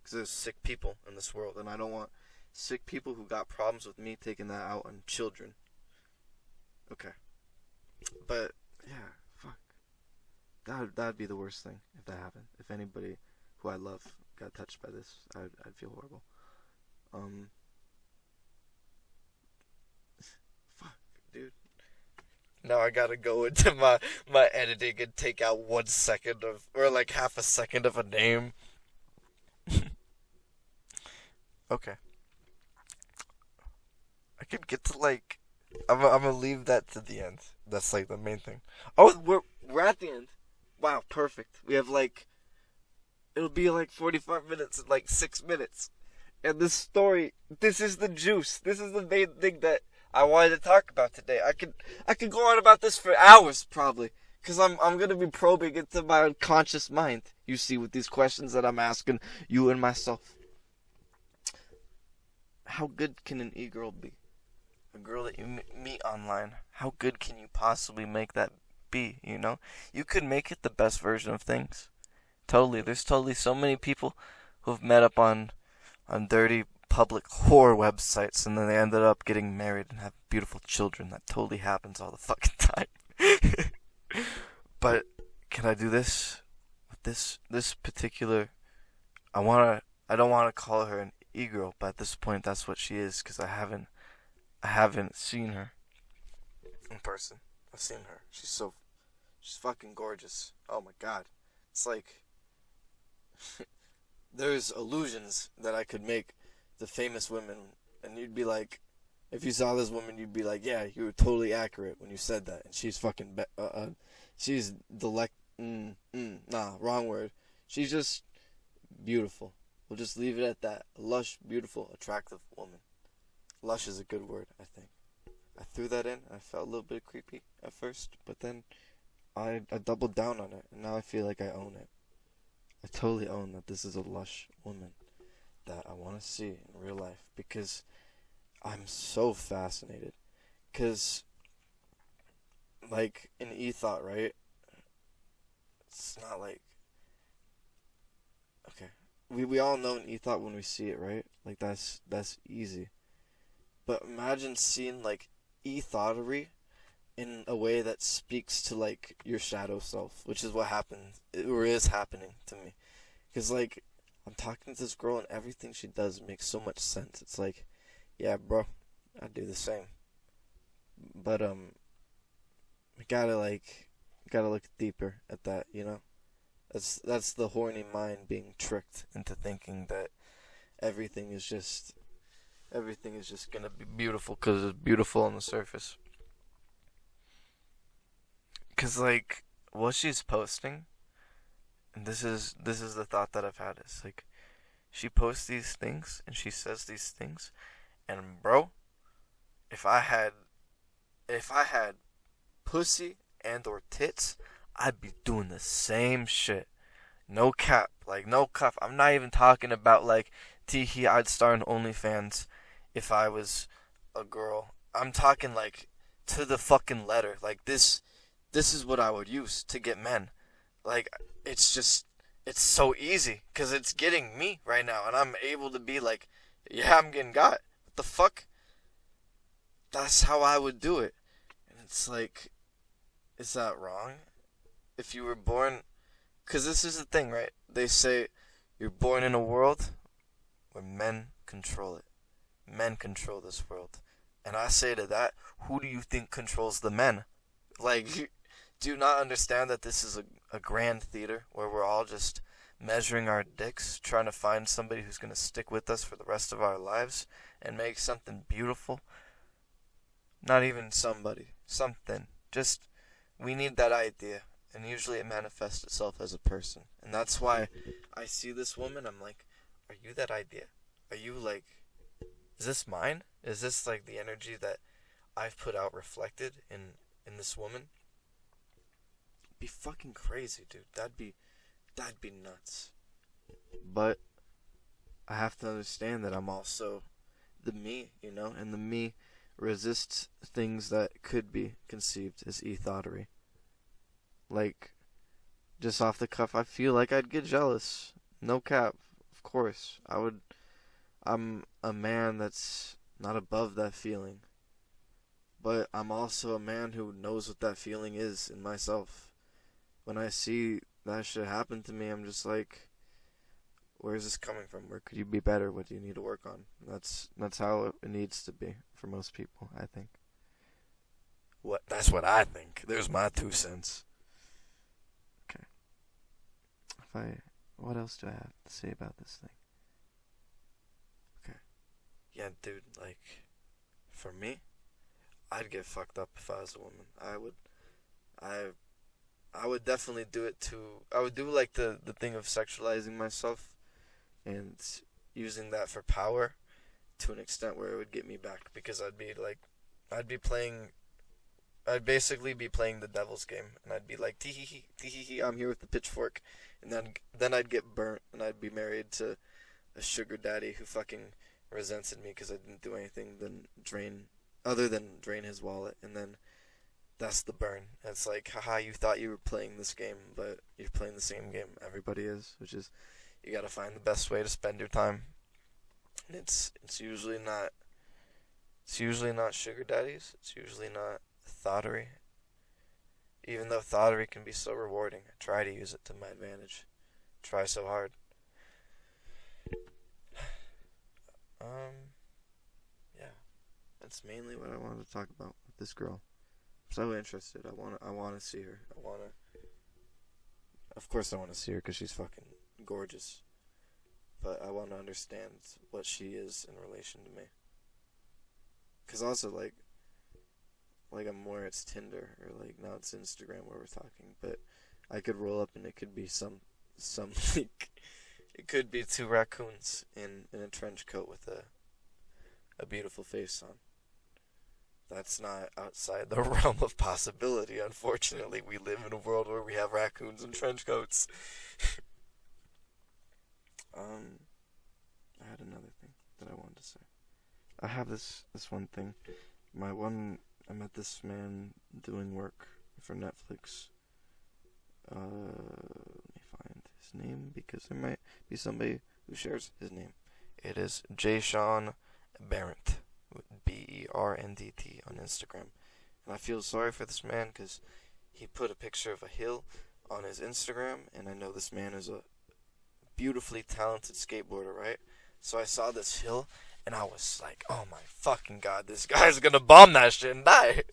Because there's sick people in this world, and I don't want sick people who got problems with me taking that out on children. Okay. But, yeah, fuck. That'd be the worst thing if that happened. If anybody who I love got touched by this, I'd feel horrible. Fuck, dude. Now I gotta go into my editing and take out 1 second or like half a second of a name. Okay. I could get to like, I'm gonna leave that to the end. That's like the main thing. Oh, we're at the end. Wow, perfect. We have like, it'll be like 45 minutes and like 6 minutes. And this story, this is the juice. This is the main thing that I wanted to talk about today. I could go on about this for hours probably, cuz I'm going to be probing into my unconscious mind. You see, with these questions that I'm asking you and myself. How good can an e-girl be? A girl that you meet online. How good can you possibly make that be, you know? You could make it the best version of things. Totally. There's totally so many people who've met up on dirty public whore websites, and then they ended up getting married and have beautiful children. That totally happens all the fucking time. But can I do this with this particular? I wanna I don't want to call her an e-girl, but at this point, that's what she is because I haven't seen her in person. I've seen her. She's fucking gorgeous. Oh my god, it's like there's illusions that I could make to famous women, and you'd be like, if you saw this woman, you'd be like, yeah, you were totally accurate when you said that, and she's fucking, she's nah, wrong word. She's just beautiful. We'll just leave it at that. A lush, beautiful, attractive woman. Lush is a good word, I think. I threw that in. I felt a little bit creepy at first, but then I doubled down on it, and now I feel like I own it. I totally own that this is a lush woman that I want to see in real life because I'm so fascinated. Because, like, in e-thought, right? It's not like... Okay. We all know an e-thought when we see it, right? Like, that's easy. But imagine seeing, like, e-thoughtery in a way that speaks to, like, your shadow self, which is what happened, or is happening to me. Because, like, I'm talking to this girl and everything she does makes so much sense. It's like, yeah, bro, I do the same. But, we gotta look deeper at that, you know? That's the horny mind being tricked into thinking that everything is just gonna be beautiful because it's beautiful on the surface. Cause like what she's posting, and this is the thought that I've had is like, she posts these things and she says these things, and bro, if I had pussy and or tits, I'd be doing the same shit. No cap, like no cap. I'm not even talking about like teehee. I'd start an OnlyFans if I was a girl. I'm talking like to the fucking letter. Like this is what I would use to get men. Like it's so easy because it's getting me right now, and I'm able to be like, yeah, I'm getting got. What the fuck? That's how I would do it. And it's like, is that wrong? If you were born, because this is the thing, right? They say you're born in a world where men control it. Men control this world. And I say to that, who do you think controls the men? Like, do you not understand that this is a grand theater where we're all just measuring our dicks, trying to find somebody who's going to stick with us for the rest of our lives and make something beautiful? Not even somebody. Something. Just, we need that idea. And usually it manifests itself as a person. And that's why I see this woman, I'm like, are you that idea? Are you like, is this mine? Is this like the energy that I've put out reflected in this woman? It'd be fucking crazy, dude. That'd be nuts. But I have to understand that I'm also the me, you know? And the me resists things that could be conceived as e-thoughterry. Like, just off the cuff, I feel like I'd get jealous. No cap. Of course. I'm a man that's not above that feeling. But I'm also a man who knows what that feeling is in myself. When I see that shit happen to me, I'm just like, where's this coming from? Where could you be better? What do you need to work on? That's how it needs to be for most people, I think. That's what I think. There's my 2 cents. What else do I have to say about this thing? Okay. Yeah, dude, like, for me, I'd get fucked up if I was a woman. I would definitely do it I would do like the thing of sexualizing myself and using that for power to an extent where it would get me back, because I'd basically be playing the devil's game, and I'd be like, tee hee hee, I'm here with the pitchfork, and then I'd get burnt, and I'd be married to a sugar daddy who fucking resented me because I didn't do anything other than drain his wallet, and then that's the burn. And it's like, haha, you thought you were playing this game, but you're playing the same game everybody is, which is, you gotta find the best way to spend your time. And it's usually not sugar daddies, it's usually not thoughterry. Even though thoughterry can be so rewarding, I try to use it to my advantage. Try so hard. Yeah, that's mainly what I wanted to talk about with this girl. I'm so interested. I want to see her. Of course I want to see her because she's fucking gorgeous. But I want to understand what she is in relation to me. Because also, like I'm aware it's Tinder, or like now it's Instagram where we're talking, but I could roll up and it could be some like, it could be two raccoons in a trench coat with a beautiful face on. That's not outside the realm of possibility. Unfortunately, we live in a world where we have raccoons and trench coats. I had another thing that I wanted to say. I have this one thing. I met this man doing work for Netflix. Let me find his name because there might be somebody who shares his name. It is Jayshawn Barrett, BERNDT on Instagram. And I feel sorry for this man because he put a picture of a hill on his Instagram, and I know this man is a beautifully talented skateboarder, right? So I saw this hill, and I was like, oh my fucking god, this guy's gonna bomb that shit and die.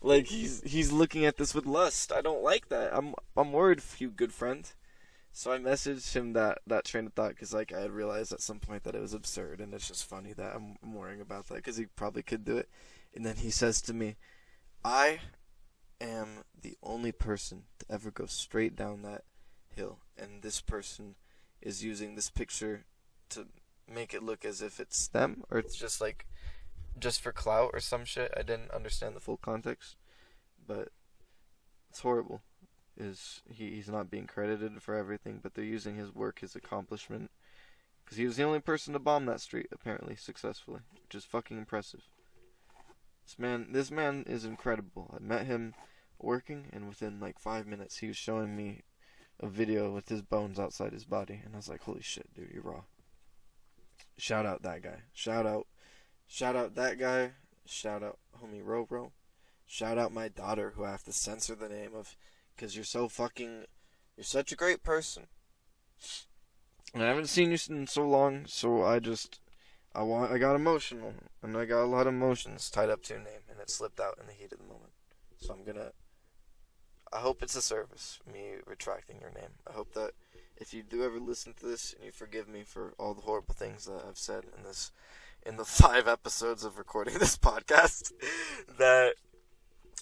Like, he's looking at this with lust. I don't like that. I'm worried for you, good friend. So I messaged him that train of thought because, like, I had realized at some point that it was absurd, and it's just funny that I'm worrying about that because he probably could do it. And then he says to me, I am the only person to ever go straight down that hill, and this person is using this picture to make it look as if it's them, or it's just like just for clout or some shit. I didn't understand the full context, but it's horrible. He's not being credited for everything, but they're using his work, his accomplishment, because he was the only person to bomb that street apparently successfully, which is fucking impressive. This man is incredible. I met him working, and within like 5 minutes he was showing me a video with his bones outside his body, and I was like, holy shit, dude, you're raw. Shout out that guy. Shout out that guy. Shout out homie Roro. Shout out my daughter, who I have to censor the name of, because you're such a great person. And I haven't seen you in so long, so I got emotional, and I got a lot of emotions tied up to your name, and it slipped out in the heat of the moment. So I hope it's a service, me retracting your name. I hope that if you do ever listen to this and you forgive me for all the horrible things that I've said in the 5 episodes of recording this podcast, that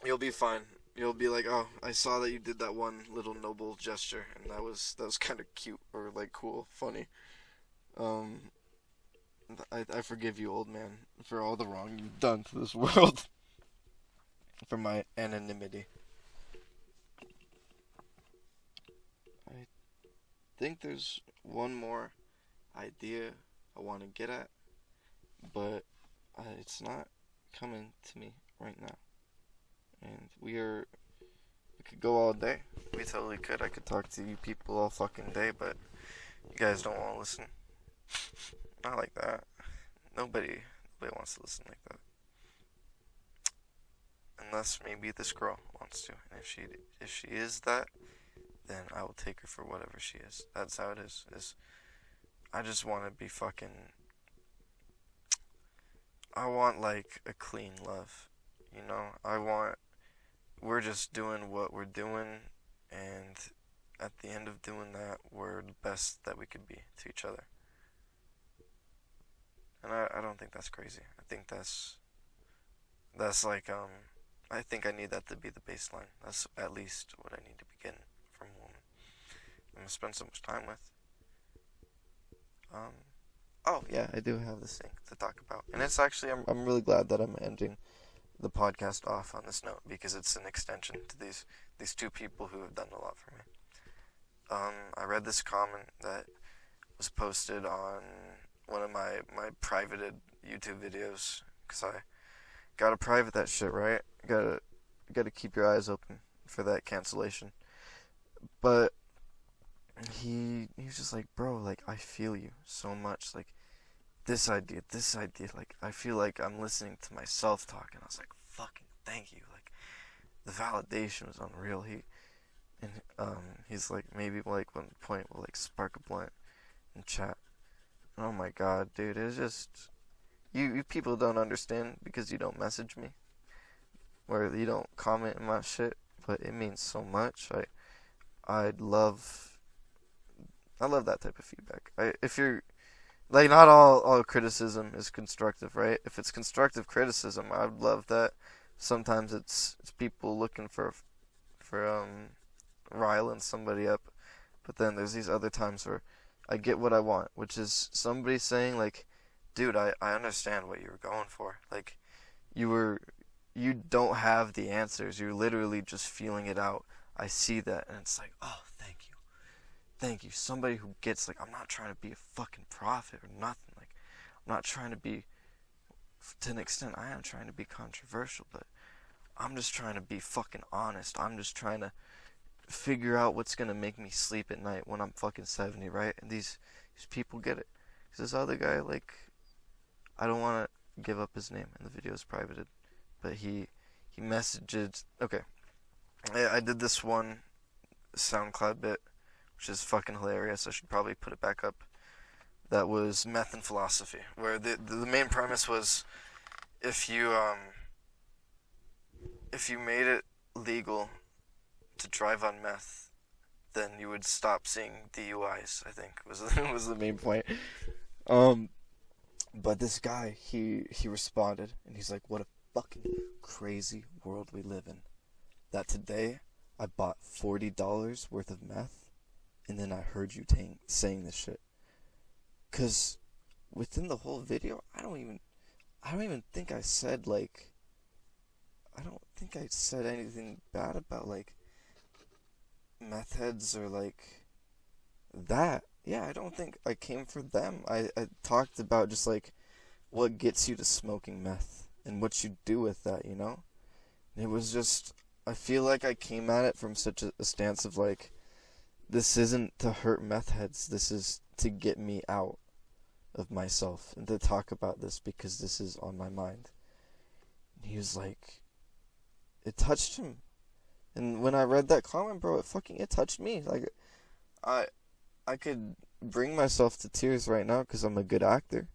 you'll be fine. You'll be like, oh, I saw that you did that one little noble gesture, and that was kind of cute, or like cool, funny. I forgive you, old man, for all the wrong you've done to this world, for my anonymity. I think there's one more idea I want to get at, but it's not coming to me right now. And we could go all day. We totally could. I could talk to you people all fucking day, but you guys don't want to listen. Not like that. Nobody wants to listen like that. Unless maybe this girl wants to. And if she is that, then I will take her for whatever she is. That's how it is. I just want to be fucking... I want, like, a clean love. You know? We're just doing what we're doing, and at the end of doing that, we're the best that we could be to each other. And I don't think that's crazy. I think that's like, I think I need that to be the baseline. That's at least what I need to begin from a woman I'm going to spend so much time with. Oh, yeah, I do have this thing to talk about. And it's actually, I'm really glad that I'm ending the podcast off on this note, because it's an extension to these two people who have done a lot for me. I read this comment that was posted on one of my privated YouTube videos, because I gotta private that shit, right? Gotta keep your eyes open for that cancellation. But he was just like, bro, like, I feel you so much, like, this idea, like, I feel like I'm listening to myself talk, and I was like, fucking thank you, like, the validation was unreal. He's like, maybe, like, one point we'll, like, spark a blunt and chat. Oh my god, dude, it's just, You people don't understand because you don't message me or you don't comment in my shit, but it means so much. I'd love I love that type of feedback. If you're like, not all criticism is constructive, right? If it's constructive criticism, I'd love that. Sometimes it's people looking for riling somebody up, but then there's these other times where I get what I want, which is somebody saying like, dude, I understand what you were going for. Like, you don't have the answers. You're literally just feeling it out. I see that, and it's like, oh, thank you. Thank you. Somebody who gets, like, I'm not trying to be a fucking prophet or nothing. Like, I'm not trying to be, to an extent, I am trying to be controversial, but I'm just trying to be fucking honest. I'm just trying to figure out what's gonna make me sleep at night when I'm fucking 70, right? And these people get it. 'Cause this other guy, like, I don't want to give up his name, and the video is privated, but he messaged, okay, I did this one SoundCloud bit, which is fucking hilarious. I should probably put it back up. That was Meth and Philosophy, where the main premise was if you made it legal to drive on meth, then you would stop seeing DUIs, I think was the main point. But this guy, he responded, and he's like, what a fucking crazy world we live in. That today I bought $40 worth of meth, and then I heard you saying this shit. 'Cause within the whole video, I don't even think I said, like, I don't think I said anything bad about, like, meth heads or, like, that. Yeah, I don't think I came for them. I talked about just, like, what gets you to smoking meth and what you do with that, you know? It was just, I feel like I came at it from such a stance of, like, this isn't to hurt meth heads. This is to get me out of myself and to talk about this because this is on my mind. And he was like, it touched him. And when I read that comment, bro, it touched me. Like, I could bring myself to tears right now because I'm a good actor,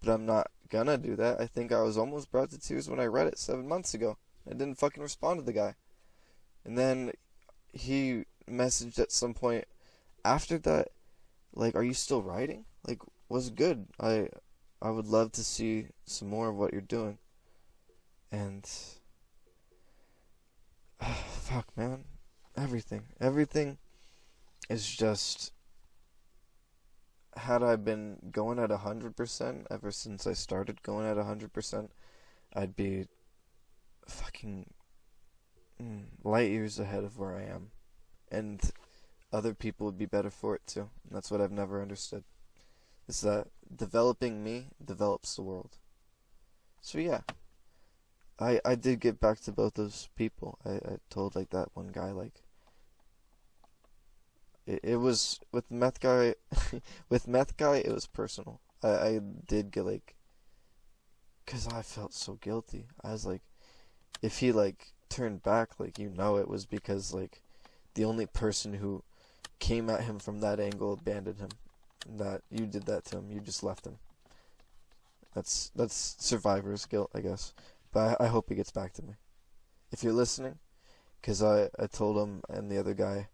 but I'm not gonna do that. I think I was almost brought to tears when I read it 7 months ago. I didn't fucking respond to the guy. And then he messaged at some point after that, like, are you still writing? Like, what's good? I would love to see some more of what you're doing. And fuck, man, everything is just, had I been going at 100% ever since I started going at 100%, I'd be fucking light years ahead of where I am. And other people would be better for it too. And that's what I've never understood. Is that developing me develops the world. So yeah. I did get back to both those people. I told, like, that one guy, like, it was with meth guy it was personal. I did get, like, because I felt so guilty. I was like, if he, like, turned back, like, you know, it was because, like, the only person who came at him from that angle abandoned him. That you did that to him. You just left him. That's survivor's guilt, I guess. But I hope he gets back to me. If you're listening, because I told him and the other guy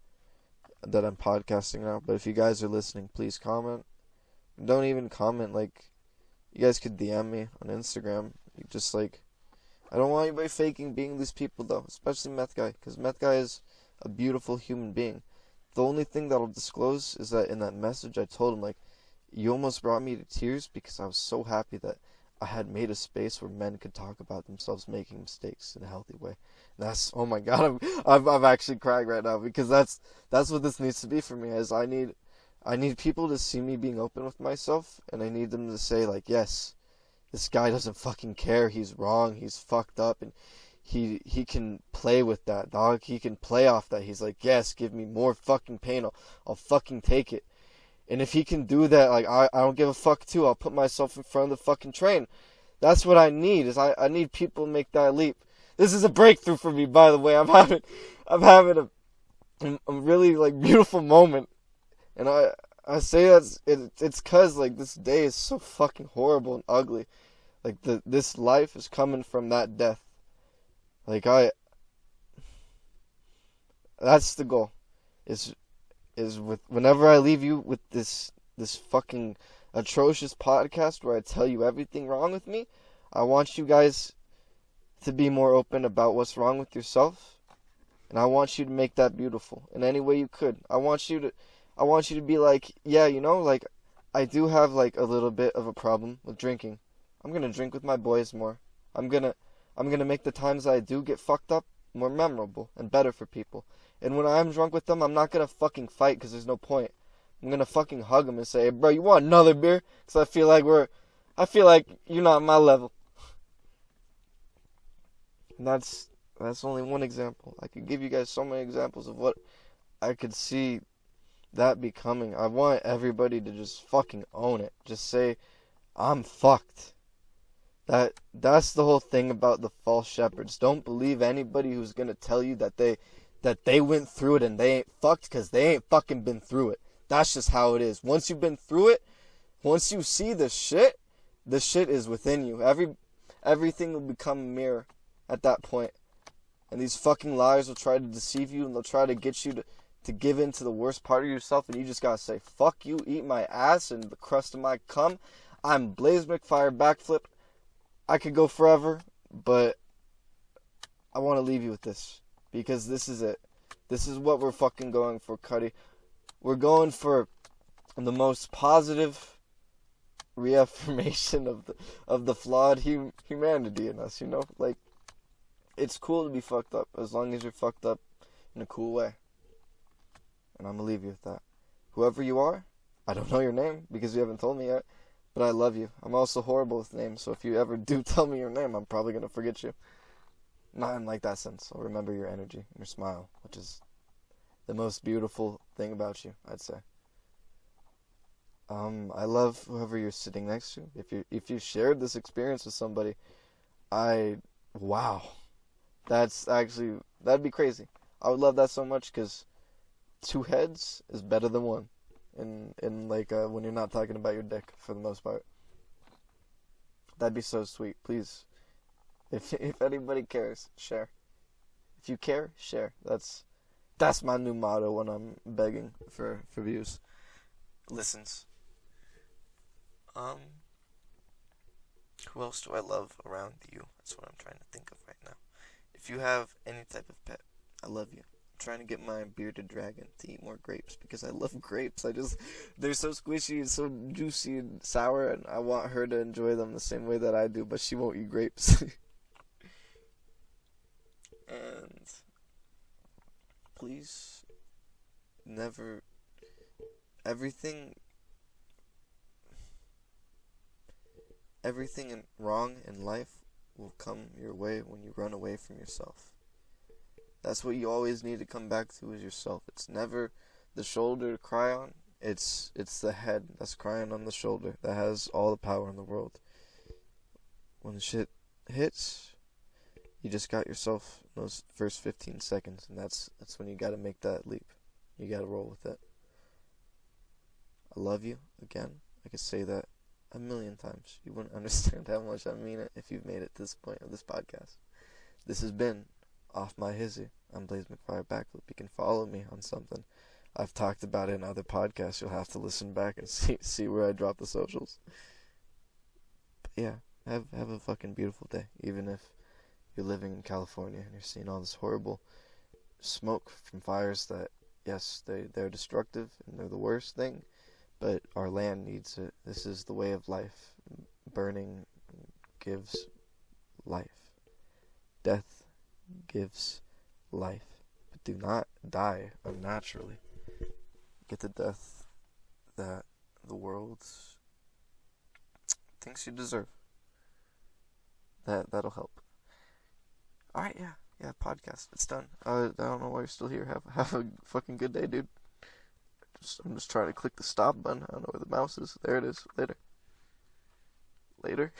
that I'm podcasting now. But if you guys are listening, please comment. Don't even comment. Like, you guys could DM me on Instagram. You just, like, I don't want anybody faking being these people, though. Especially Meth Guy. Because Meth Guy is a beautiful human being. The only thing that I'll disclose is that in that message I told him, like, you almost brought me to tears because I was so happy that I had made a space where men could talk about themselves making mistakes in a healthy way. And that's, oh my god, I'm actually crying right now because that's what this needs to be for me. Is I need people to see me being open with myself, and I need them to say, like, yes, this guy doesn't fucking care. He's wrong. He's fucked up, and he can play with that, dog. He can play off that. He's like, yes, give me more fucking pain. I'll fucking take it. And if he can do that, like, I don't give a fuck too. I'll put myself in front of the fucking train. That's what I need, is I need people to make that leap. This is a breakthrough for me, by the way. I'm having a really, like, beautiful moment. And I say it's cause, like, this day is so fucking horrible and ugly. Like this life is coming from that death. Like that's the goal. Is with whenever I leave you with this fucking atrocious podcast where I tell you everything wrong with me, I want you guys to be more open about what's wrong with yourself, and I want you to make that beautiful in any way you could. I want you to be like, yeah, like I do have like a little bit of a problem with drinking. I'm gonna drink with my boys more. I'm gonna make the times I do get fucked up more memorable and better for people. And when I'm drunk with them, I'm not gonna fucking fight because there's no point. I'm gonna fucking hug them and say, hey, bro, you want another beer? Because I feel like you're not my level. And that's only one example. I could give you guys so many examples of what I could see that becoming. I want everybody to just fucking own it. Just say, I'm fucked. That's the whole thing about the false shepherds. Don't believe anybody who's gonna tell you that they went through it and they ain't fucked, because they ain't fucking been through it. That's just how it is. Once you've been through it, once you see the shit is within you. Everything will become a mirror at that point. And these fucking liars will try to deceive you, and they'll try to get you to give in to the worst part of yourself, and you just gotta say, fuck you, eat my ass and the crust of my cum. I'm Blaze McFire Backflip. I could go forever, but I want to leave you with this, because this is it. This is what we're fucking going for, Cuddy. We're going for the most positive reaffirmation of the flawed humanity in us, Like, it's cool to be fucked up, as long as you're fucked up in a cool way. And I'm gonna leave you with that. Whoever you are, I don't know your name, because you haven't told me yet, but I love you. I'm also horrible with names, so if you ever do tell me your name, I'm probably gonna forget you. Not in like that sense. I'll remember your energy and your smile, which is the most beautiful thing about you, I'd say. I love whoever you're sitting next to. If you shared this experience with somebody, wow. That'd be crazy. I would love that so much, because 2 heads is better than 1. In like when you're not talking about your dick, for the most part. That'd be so sweet. Please, if anybody cares, share. If you care, share. That's my new motto when I'm begging for views, listens. Who else do I love around you? That's what I'm trying to think of right now. If you have any type of pet, I love you. Trying to get my bearded dragon to eat more grapes, because I love grapes. They're so squishy and so juicy and sour, and I want her to enjoy them the same way that I do, but she won't eat grapes. And please, never, everything wrong in life will come your way when you run away from yourself. That's what you always need to come back to, is yourself. It's never the shoulder to cry on. It's the head that's crying on the shoulder that has all the power in the world. When the shit hits, you just got yourself those first 15 seconds, and that's when you gotta make that leap. You gotta roll with it. I love you again. I could say that a million times. You wouldn't understand how much I mean it if you've made it to this point of this podcast. This has been Off My Hizzy. I'm Blaze McFire Backflip. You can follow me on something. I've talked about it in other podcasts. You'll have to listen back and see where I drop the socials. But yeah, have a fucking beautiful day. Even if you're living in California and you're seeing all this horrible smoke from fires that, yes, they're destructive and they're the worst thing, but our land needs it. This is the way of life. Burning gives life. Death gives life. But do not die unnaturally. Get the death that the world thinks you deserve. That'll help. Alright, yeah, podcast. It's done. I don't know why you're still here. Have a fucking good day, dude. I'm just trying to click the stop button. I don't know where the mouse is. There it is. Later.